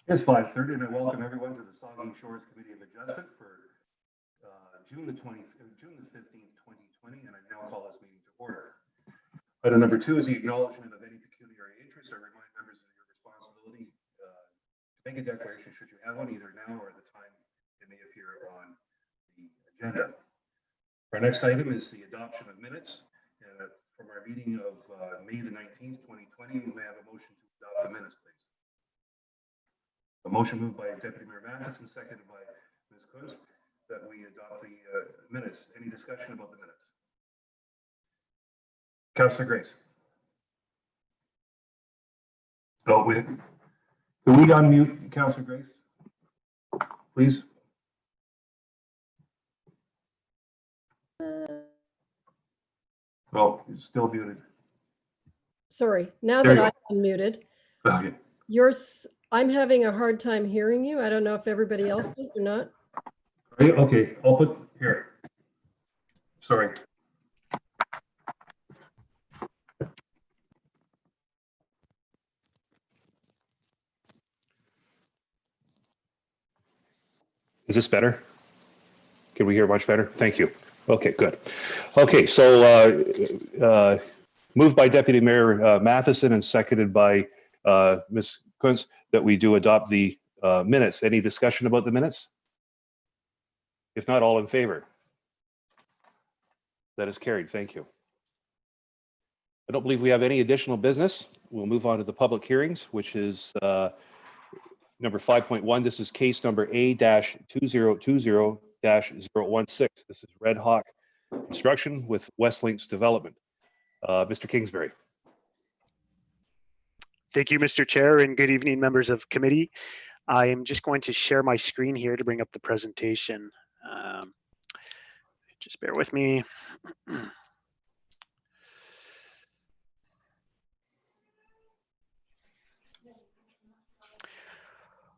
It's 5:30 and I welcome everyone to the Saugeen Shores Committee of Adjustment for June the 15th, 2020, and I now call this meeting to order. Item number 2 is the acknowledgement of any pecuniary interest. I remind members of your responsibility to make a declaration should you have one, either now or at the time it may appear on the agenda. Our next item is the adoption of minutes from our meeting of May the 19th, 2020. We may have a motion to adopt the minutes, please. A motion moved by Deputy Mayor Matheson, seconded by Ms. Kunz, that we adopt the minutes. Any discussion about the minutes? Councillor Grace. Oh, can we unmute Councillor Grace, please? Oh, you're still muted. Sorry, now that I'm unmuted. Okay. I'm having a hard time hearing you. I don't know if everybody else is or not. Okay, I'll put here. Sorry. Is this better? Can we hear much better? Thank you. Okay, good. Okay, so moved by Deputy Mayor Matheson and seconded by Ms. Kunz that we do adopt the minutes. Any discussion about the minutes? If not, all in favor? That is carried. Thank you. I don't believe we have any additional business. We'll move on to the public hearings, which is number 5.1. This is case number A-2020-016. This is Red Hawk Construction with Westlinks Development. Mr. Kingsbury. Thank you, Mr. Chair, and good evening, members of committee. I am just going to share my screen here to bring up the presentation. Just bear with me.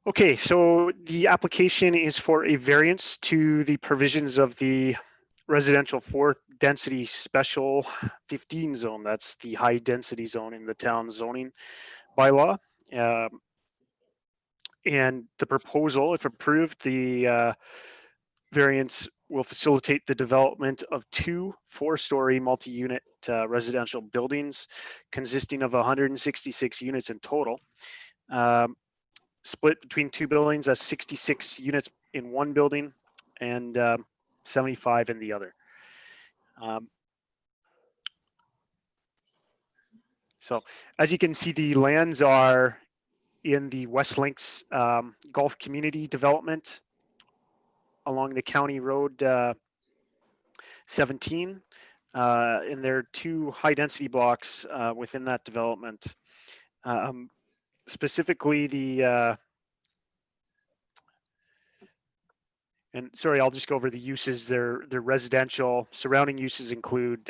Okay, so the application is for a variance to the provisions of the residential 4th density special 15 zone. That's the high density zone in the town zoning bylaw. And the proposal, if approved, the variance will facilitate the development of 2 4-story multi-unit residential buildings consisting of 166 units in total. Split between 2 buildings, that's 66 units in one building and 75 in the other. So as you can see, the lands are in the Westlinks Golf Community Development along the County Road 17. And there are 2 high density blocks within that development. Specifically the, and sorry, I'll just go over the uses. They're residential. Surrounding uses include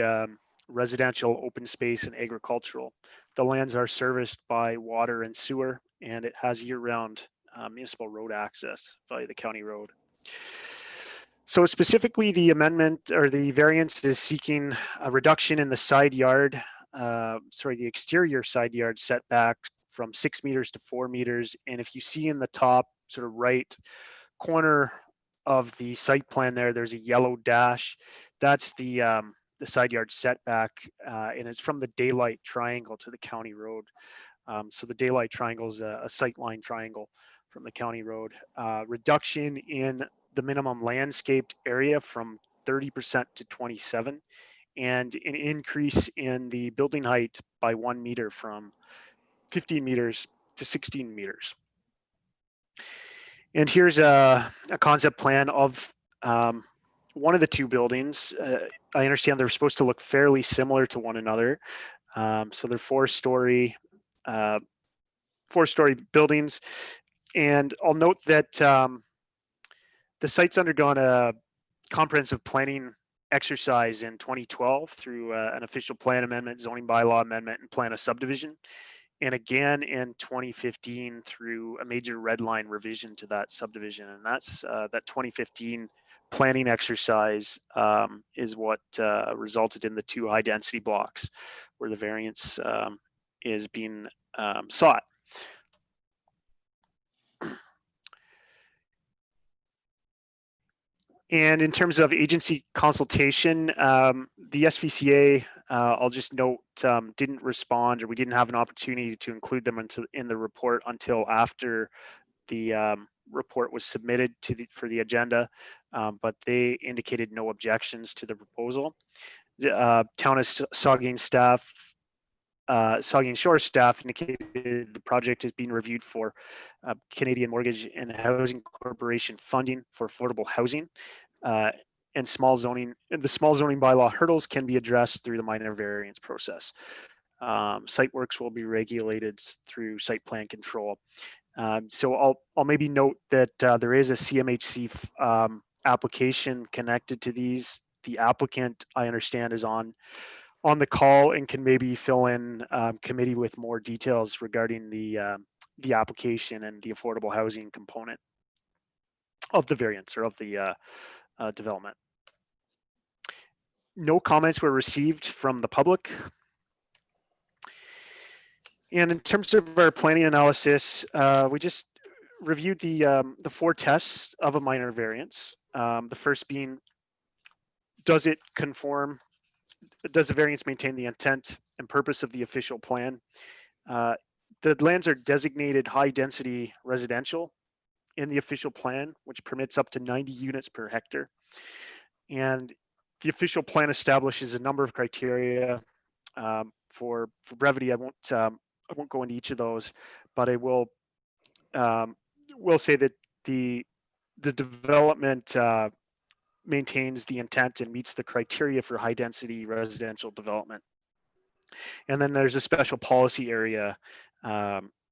residential, open space, and agricultural. The lands are serviced by water and sewer, and it has year-round municipal road access via the county road. So specifically, the amendment or the variance is seeking a reduction in the side yard, the exterior side yard setback from 6 meters to 4 meters. And if you see in the top sort of right corner of the site plan there's a yellow dash. That's the side yard setback, and it's from the daylight triangle to the county road. So the daylight triangle is a sight line triangle from the county road. Reduction in the minimum landscaped area from 30% to 27%, and an increase in the building height by 1 meter from 15 meters to 16 meters. And here's a concept plan of one of the 2 buildings. I understand they're supposed to look fairly similar to one another. So they're 4-story buildings. And I'll note that the site's undergone a comprehensive planning exercise in 2012 through an official plan amendment, zoning bylaw amendment, and plan of subdivision. And again in 2015 through a major red line revision to that subdivision. And that's that 2015 planning exercise is what resulted in the 2 high density blocks where the variance is being sought. And in terms of agency consultation, the SVCA, I'll just note, didn't respond, or we didn't have an opportunity to include them in the report until after the report was submitted for the agenda, but they indicated no objections to the proposal. Town of Saugeen staff, Saugeen Shore staff indicated the project is being reviewed for Canadian Mortgage and Housing Corporation funding for affordable housing, and small zoning. The small zoning bylaw hurdles can be addressed through the minor variance process. Site works will be regulated through site plan control. So I'll maybe note that there is a CMHC application connected to these. The applicant, I understand, is on the call and can maybe fill in committee with more details regarding the application and the affordable housing component of the variance or of the development. No comments were received from the public. And in terms of our planning analysis, we just reviewed the 4 tests of a minor variance. The first being, does it conform? Does the variance maintain the intent and purpose of the official plan? The lands are designated high density residential in the official plan, which permits up to 90 units per hectare. And the official plan establishes a number of criteria. For brevity, I won't go into each of those, but I will say that the development maintains the intent and meets the criteria for high density residential development. And then there's a special policy area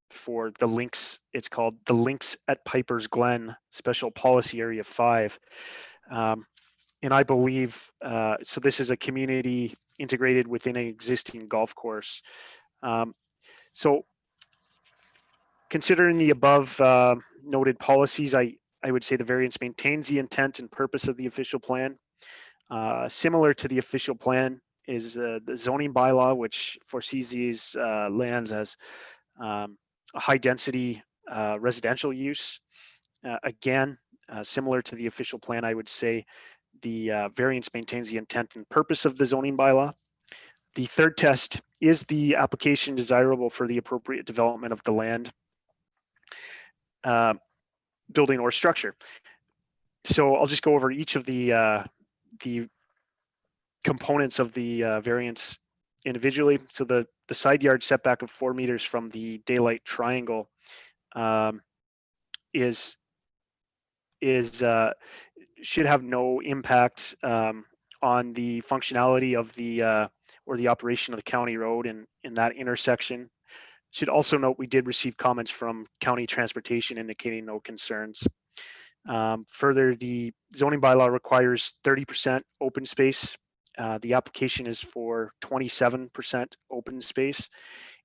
for the links. It's called the Links at Piper's Glen Special Policy Area 5. And I believe, so this is a community integrated within an existing golf course. So considering the above noted policies, I would say the variance maintains the intent and purpose of the official plan. Similar to the official plan is the zoning bylaw, which foresees these lands as a high density residential use. Again, similar to the official plan, I would say the variance maintains the intent and purpose of the zoning bylaw. The third test is the application desirable for the appropriate development of the land, building or structure. So I'll just go over each of the components of the variance individually. So the side yard setback of 4 meters from the daylight triangle should have no impact on the functionality of the or the operation of the county road in that intersection. Should also note we did receive comments from county transportation indicating no concerns. Further, the zoning bylaw requires 30% open space. The application is for 27% open space,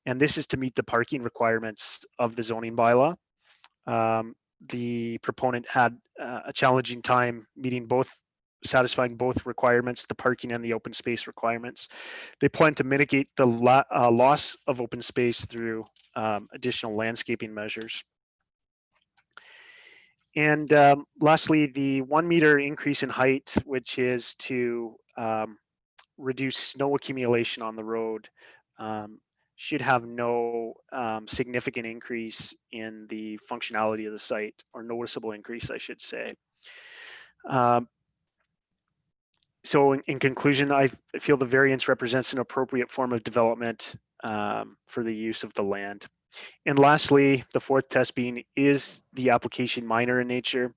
and this is to meet the parking requirements of the zoning bylaw. The proponent had a challenging time satisfying both requirements, the parking and the open space requirements. They plan to mitigate the loss of open space through additional landscaping measures. And lastly, the 1 meter increase in height, which is to reduce snow accumulation on the road, should have no significant increase in the functionality of the site, or noticeable increase, I should say. So in conclusion, I feel the variance represents an appropriate form of development for the use of the land. And lastly, the fourth test being, is the application minor in nature?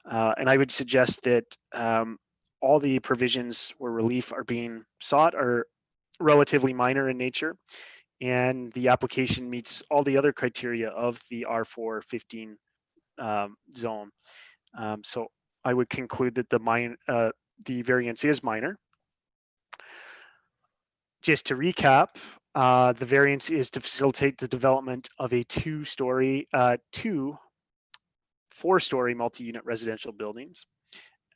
And I would suggest that all the provisions where relief are being sought are relatively minor in nature, and the application meets all the other criteria of the R415 zone. So I would conclude that the variance is minor. Just to recap, the variance is to facilitate the development of a 4-story multi-unit residential buildings.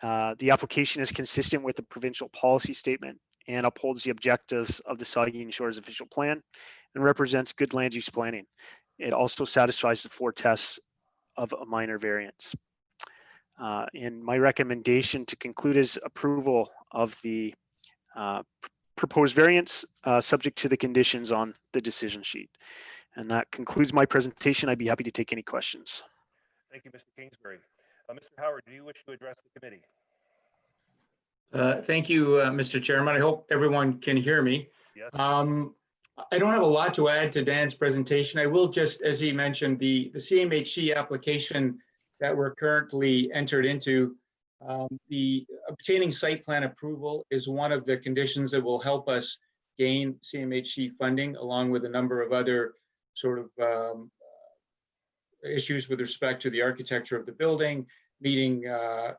The application is consistent with the provincial policy statement and upholds the objectives of the Saugeen Shores official plan and represents good land use planning. It also satisfies the 4 tests of a minor variance. And my recommendation to conclude is approval of the proposed variance, subject to the conditions on the decision sheet. And that concludes my presentation. I'd be happy to take any questions. Thank you, Mr. Kingsbury. Mr. Howard, do you wish to address the committee? Thank you, Mr. Chairman. I hope everyone can hear me. Yes. I don't have a lot to add to Dan's presentation. I will just, as he mentioned, the CMHC application that we're currently entered into, the obtaining site plan approval is one of the conditions that will help us gain CMHC funding, along with a number of other sort of issues with respect to the architecture of the building, meeting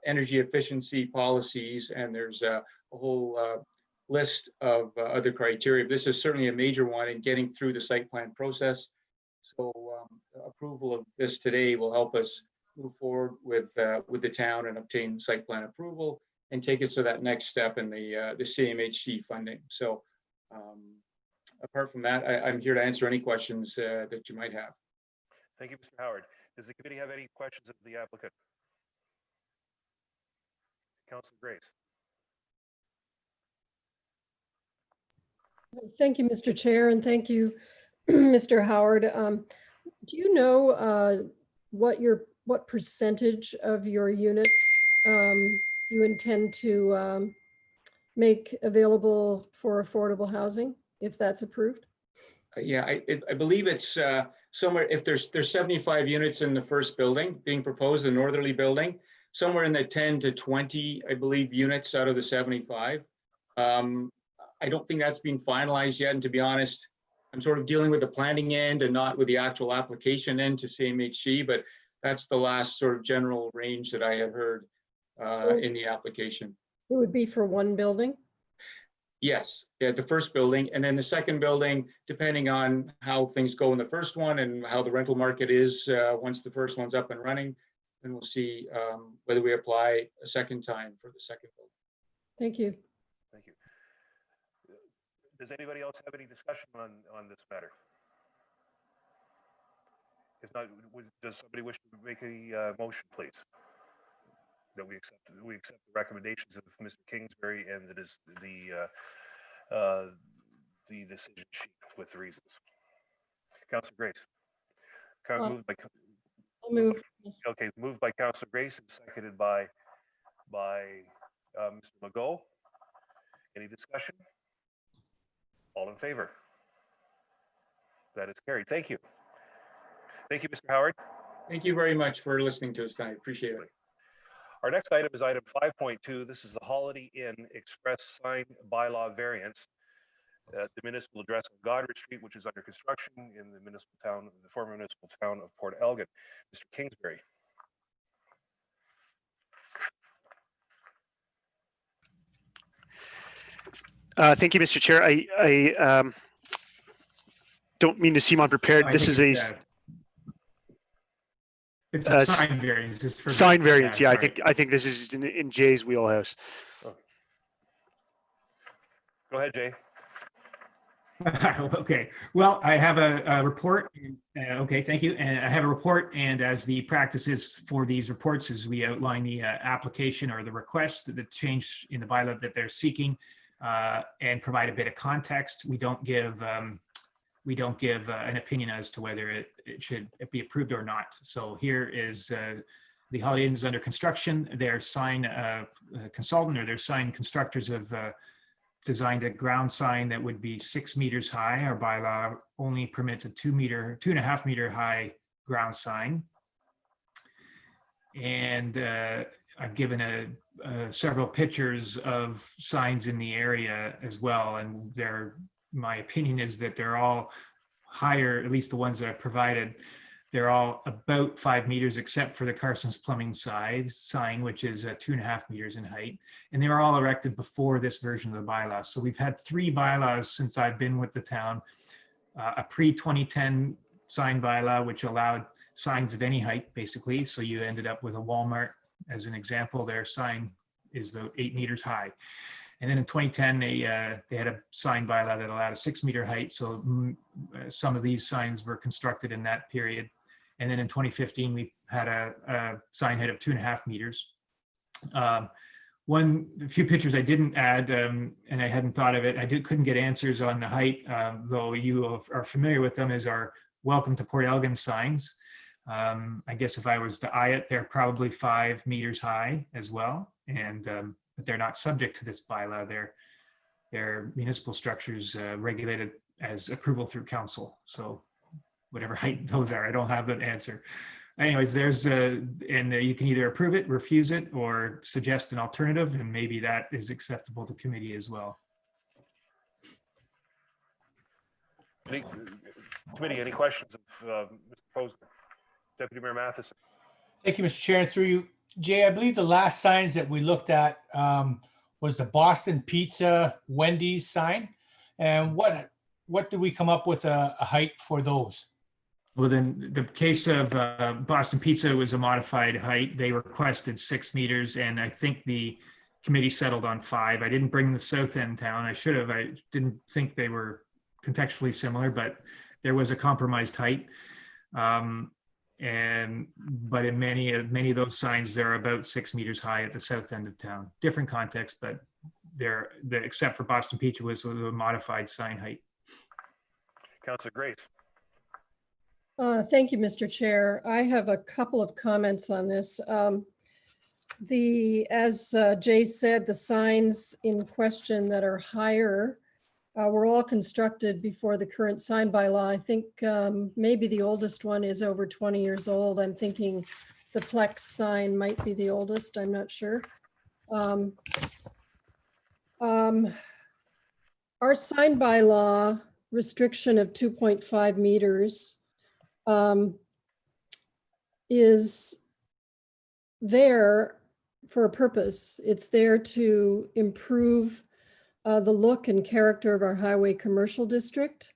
energy efficiency policies, and there's a whole list of other criteria. This is certainly a major one in getting through the site plan process. So approval of this today will help us move forward with the town and obtain site plan approval and take us to that next step in the CMHC funding. So apart from that, I'm here to answer any questions that you might have. Thank you, Mr. Howard. Does the committee have any questions of the applicant? Councilor Grace. Thank you, Mr. Chair, and thank you, Mr. Howard. Do you know what percentage of your units you intend to make available for affordable housing, if that's approved? Yeah, I believe it's somewhere, if there's 75 units in the first building being proposed, the northerly building, somewhere in the 10 to 20, I believe, units out of the 75. I don't think that's been finalized yet. And to be honest, I'm sort of dealing with the planning end and not with the actual application end to CMHC, but that's the last sort of general range that I have heard in the application. It would be for one building? Yes, yeah, the first building, and then the second building, depending on how things go in the first one and how the rental market is once the first one's up and running, then we'll see whether we apply a second time for the second building. Thank you. Thank you. Does anybody else have any discussion on this matter? If not, does somebody wish to make a motion, please? That we accept the recommendations of Mr. Kingsbury and that is the decision sheet with the reasons. Councilor Grace. Moved by. I'll move. Yes. Okay, moved by Councilor Grace and seconded by Mr. Legault. Any discussion? All in favor? That is carried. Thank you. Thank you, Mr. Howard. Thank you very much for listening to us tonight. Appreciate it. Our next item is item 5.2. This is the Holiday Inn Express sign bylaw variance at the municipal address on Goddard Street, which is under construction in the former municipal town of Port Elgin. Mr. Kingsbury. Thank you, Mr. Chair. I don't mean to seem unprepared. This is it's a sign variance. It's for sign variance. Yeah, sorry. I think this is in Jay's wheelhouse. Go ahead, Jay. Okay. Well, I have a report. Okay, thank you. And I have a report. And as the practice is for these reports, is we outline the application or the request, the change in the bylaw that they're seeking, and provide a bit of context. We don't give an opinion as to whether it should be approved or not. So here is the Holiday Inn is under construction. Their sign consultant or their sign constructors have designed a ground sign that would be 6 meters high. Our bylaw only permits a 2.5 meter high ground sign. And I've given several pictures of signs in the area as well. And my opinion is that they're all higher, at least the ones that I've provided. They're all about 5 meters, except for the Carson's Plumbing sign, which is 2.5 meters in height. And they were all erected before this version of the bylaw. So we've had 3 bylaws since I've been with the town. A pre-2010 sign bylaw, which allowed signs of any height, basically. So you ended up with a Walmart, as an example. Their sign is about 8 meters high. And then in 2010, they had a sign bylaw that allowed a 6 meter height. So some of these signs were constructed in that period. And then in 2015, we had a sign height of 2.5 meters. A few pictures I didn't add, and I hadn't thought of it. Couldn't get answers on the height, though you are familiar with them, as our Welcome to Port Elgin signs. I guess if I was to eye it, they're probably 5 meters high as well. And but they're not subject to this bylaw. They're municipal structures regulated as approval through council. So whatever height those are, I don't have an answer. Anyways, you can either approve it, refuse it, or suggest an alternative, and maybe that is acceptable to committee as well. Committee, any questions of Mr. Posner? Deputy Mayor Matheson. Thank you, Mr. Chair. And through you, Jay, I believe the last signs that we looked at was the Boston Pizza Wendy's sign. And what did we come up with a height for those? Well, then the case of Boston Pizza was a modified height. They requested 6 meters, and I think the committee settled on 5. I didn't bring the South End town. I should have. I didn't think they were contextually similar, but there was a compromised height. But in many of those signs, they're about 6 meters high at the south end of town. Different context, but except for Boston Pizza was with a modified sign height. Councilor Grace. Thank you, Mr. Chair. I have a couple of comments on this. As Jay said, the signs in question that are higher were all constructed before the current sign bylaw. I think maybe the oldest one is over 20 years old. I'm thinking the Plex sign might be the oldest. I'm not sure. Our sign bylaw restriction of 2.5 meters is there for a purpose. It's there to improve the look and character of our highway commercial district.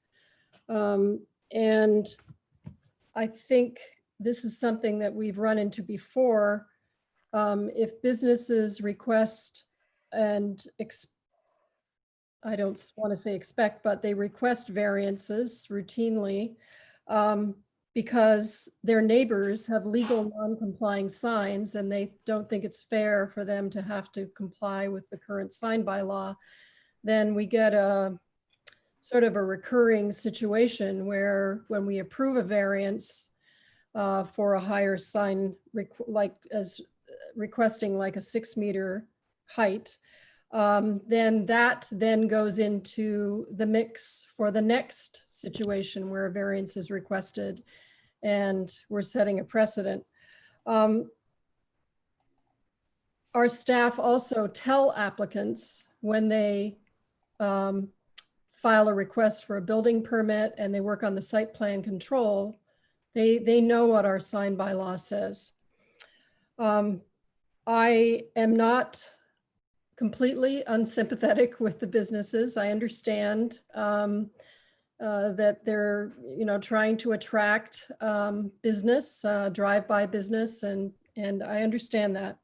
And I think this is something that we've run into before. If businesses request and I don't want to say expect, but they request variances routinely because their neighbors have legal non-complying signs and they don't think it's fair for them to have to comply with the current sign bylaw, then we get a sort of a recurring situation where when we approve a variance for a higher sign, requesting like a 6 meter height, then that then goes into the mix for the next situation where a variance is requested and we're setting a precedent. Our staff also tell applicants when they file a request for a building permit and they work on the site plan control, they know what our sign bylaw says. I am not completely unsympathetic with the businesses. I understand that they're, trying to attract business, drive-by business, and I understand that.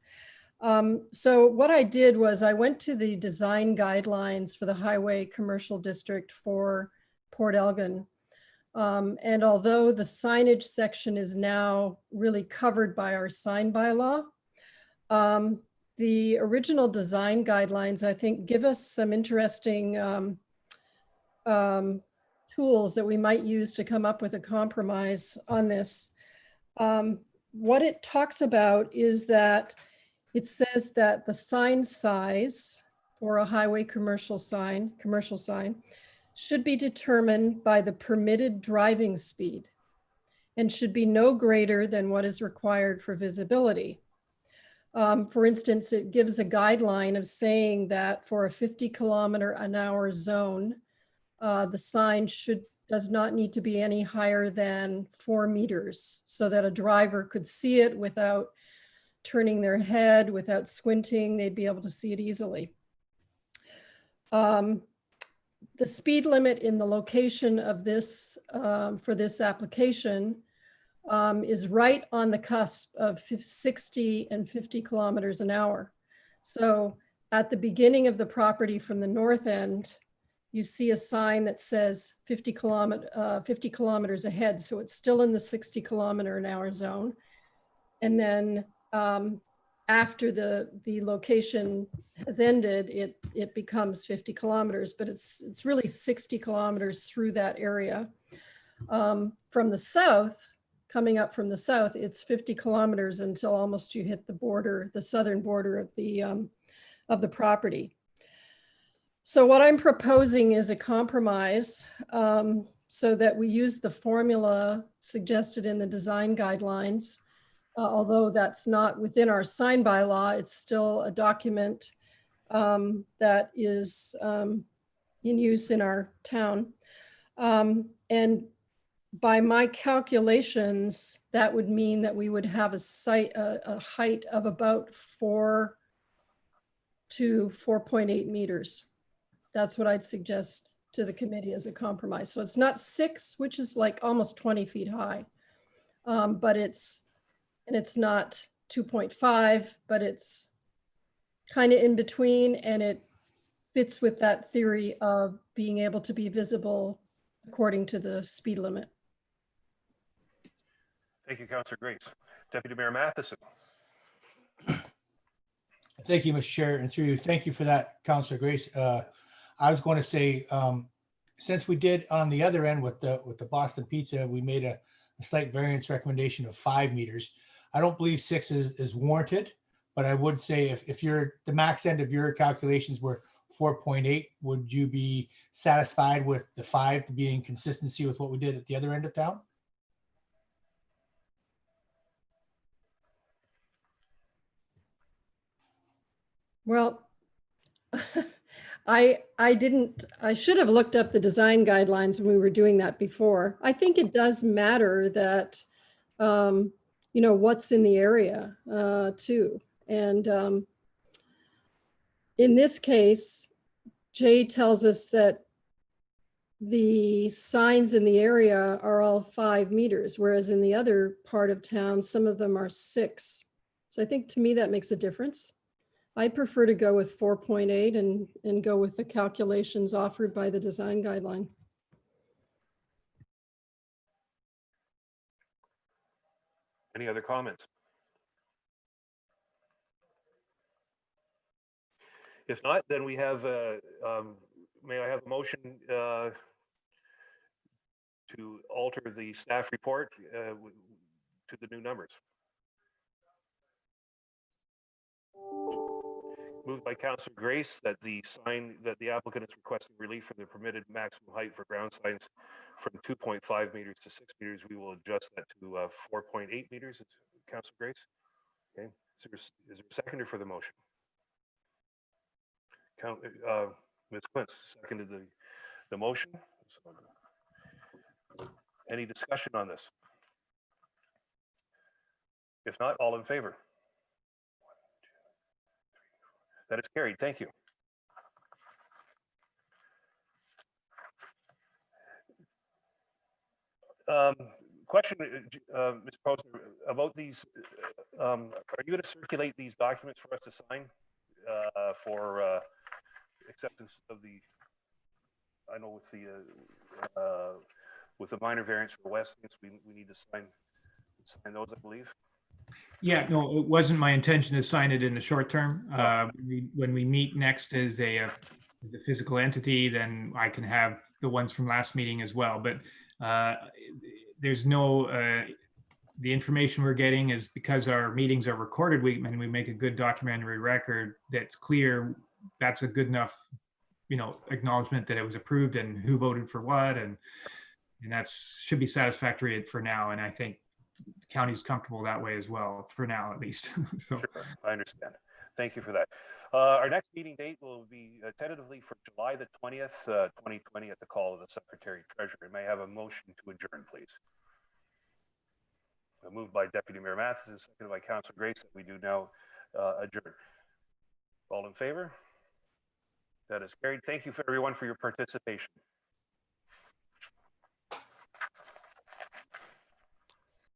So what I did was I went to the design guidelines for the highway commercial district for Port Elgin. And although the signage section is now really covered by our sign bylaw, the original design guidelines, I think, give us some interesting tools that we might use to come up with a compromise on this. What it talks about is that it says that the sign size for a highway commercial sign, should be determined by the permitted driving speed and should be no greater than what is required for visibility. For instance, it gives a guideline of saying that for a 50-kilometer-an-hour zone, the sign does not need to be any higher than 4 meters so that a driver could see it without turning their head, without squinting. They'd be able to see it easily. The speed limit in the location of this, for this application, is right on the cusp of 60 and 50 kilometers an hour. So at the beginning of the property from the north end, you see a sign that says 50 kilometers ahead. So it's still in the 60-kilometer-an-hour zone. And then after the location has ended, it becomes 50 kilometers, but it's really 60 kilometers through that area. From the south, coming up from the south, it's 50 kilometers until almost you hit the border, the southern border of the property. So what I'm proposing is a compromise so that we use the formula suggested in the design guidelines. Although that's not within our sign bylaw, it's still a document that is in use in our town. And by my calculations, that would mean that we would have a height of about 4 to 4.8 meters. That's what I'd suggest to the committee as a compromise. So it's not 6, which is like almost 20 feet high, but it's not 2.5, but it's kind of in between, and it fits with that theory of being able to be visible according to the speed limit. Thank you, Councillor Grace. Deputy Mayor Matheson. Thank you, Mr. Chair, and through you, thank you for that, Councillor Grace. I was going to say, since we did on the other end with the Boston Pizza, we made a slight variance recommendation of 5 meters. I don't believe 6 is warranted, but I would say if the max end of your calculations were 4.8, would you be satisfied with the 5 to be in consistency with what we did at the other end of town? Well, I should have looked up the design guidelines when we were doing that before. I think it does matter that, you know, what's in the area too. And in this case, Jay tells us that the signs in the area are all 5 meters, whereas in the other part of town, some of them are 6. So I think to me that makes a difference. I prefer to go with 4.8 and go with the calculations offered by the design guideline. Any other comments? If not, then we have, may I have a motion to alter the staff report to the new numbers? Moved by Councillor Grace that the sign that the applicant is requesting relief from the permitted maximum height for ground signs from 2.5 meters to 6 meters. We will adjust that to 4.8 meters. Councillor Grace. Okay. Is there a seconder for the motion? Ms. Quince seconded the motion. Any discussion on this? If not, all in favor? That is carried. Thank you. Question, Mr. Posner, about these. Are you going to circulate these documents for us to sign for acceptance of the? I know with the minor variance for West, we need to sign those, I believe. Yeah, no, it wasn't my intention to sign it in the short term. When we meet next as the physical entity, then I can have the ones from last meeting as well. But there's no, the information we're getting is because our meetings are recorded, and we make a good documentary record that's clear. That's a good enough, you know, acknowledgement that it was approved and who voted for what, and that should be satisfactory for now. And I think the county's comfortable that way as well, for now at least. So sure, I understand. Thank you for that. Our next meeting date will be tentatively for July the 20th, 2020 at the call of the Secretary Treasurer. May I have a motion to adjourn, please? Moved by Deputy Mayor Matheson, seconded by Councillor Grace, that we do now adjourn. All in favor? That is carried. Thank you for everyone for your participation.